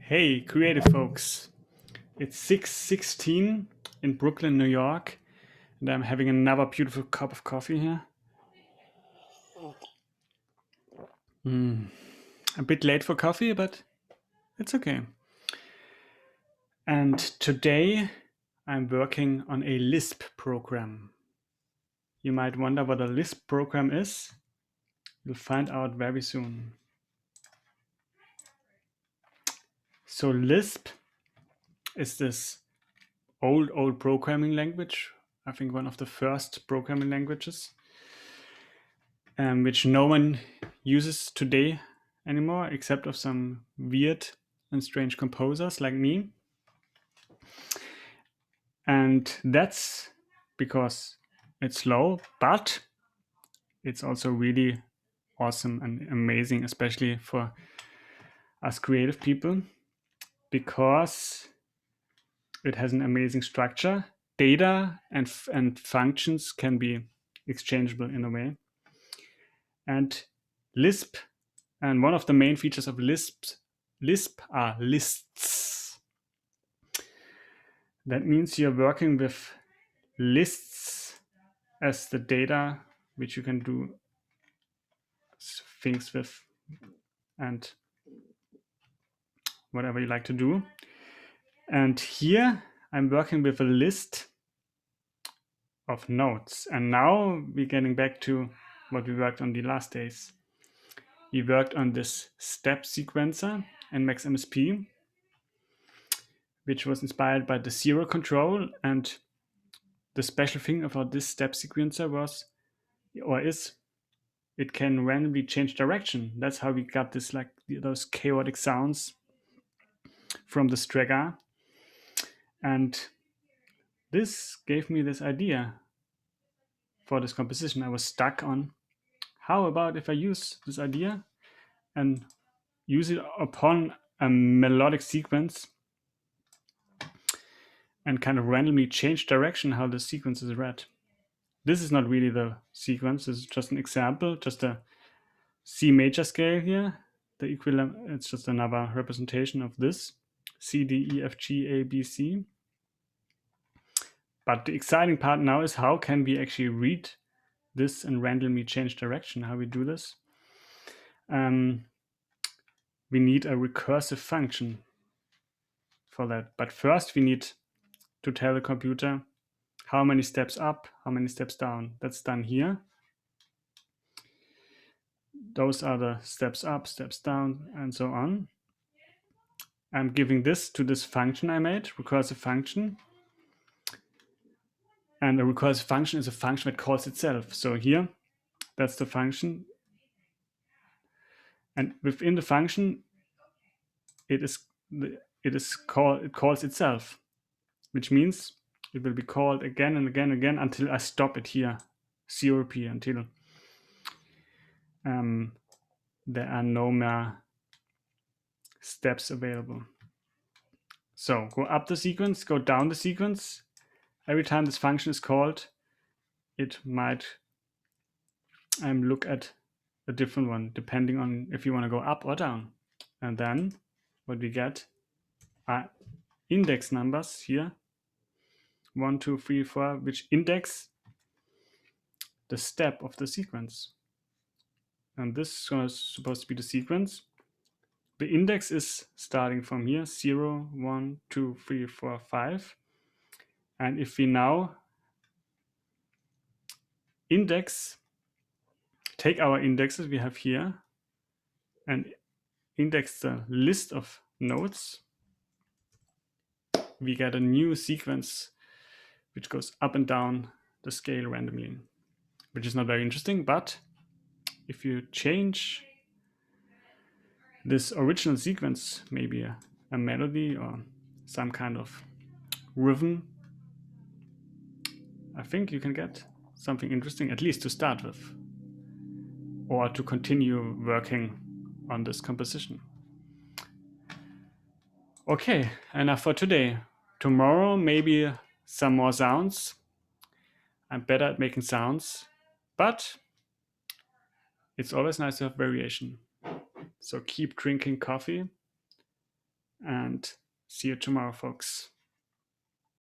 Hey, creative folks. It's 6:16 in Brooklyn, New York, and I'm having another beautiful cup of coffee here. A bit late for coffee, but it's okay. And today I'm working on a Lisp program. You might wonder what a Lisp program is. You'll find out very soon. So Lisp is this old programming language. I think one of the first programming languages, which no one uses today anymore, except of some weird and strange composers like me. And that's because it's slow, but it's also really awesome and amazing, especially for us creative people, because it has an amazing structure. Data and functions can be exchangeable in a way. And Lisp, and one of the main features of Lisp are lists. That means you're working with lists as the data which you can do things with and whatever you like to do. And here I'm working with a list of nodes. And now we're getting back to what we worked on the last days. We worked on this step sequencer in MaxMSP, which was inspired by the zero control. And the special thing about this step sequencer was, or is, it can randomly change direction. That's how we got this, like those chaotic sounds from the Strega. And this gave me this idea for this composition. I was stuck on, how about if I use this idea and use it upon a melodic sequence and kind of randomly change direction how the sequence is read. This is not really the sequence. This is just an example, just a C major scale here. The equivalent, it's just another representation of this C, D, E, F, G, A, B, C. But the exciting part now is how can we actually read this and randomly change direction, how we do this. We need a recursive function for that. But first we need to tell the computer how many steps up, how many steps down. That's done here. Those are the steps up, steps down, and so on. I'm giving this to this function I made, recursive function. And a recursive function is a function that calls itself. So here, that's the function. And within the function, it calls itself, which means it will be called again and again and again until I stop it here, 0p, until there are no more steps available. So go up the sequence, go down the sequence. Every time this function is called, it might look at a different one, depending on if you want to go up or down. And then what we get are index numbers here, 1, 2, 3, 4, which index the step of the sequence. And this is supposed to be the sequence. The index is starting from here, 0, 1, 2, 3, 4, 5. And if we now take our indexes we have here and index the list of nodes, we get a new sequence which goes up and down the scale randomly, which is not very interesting. But if you change this original sequence, maybe a melody or some kind of rhythm, I think you can get something interesting, at least to start with, or to continue working on this composition. Okay, enough for today. Tomorrow, maybe some more sounds. I'm better at making sounds, but it's always nice to have variation. So keep drinking coffee and see you tomorrow, folks.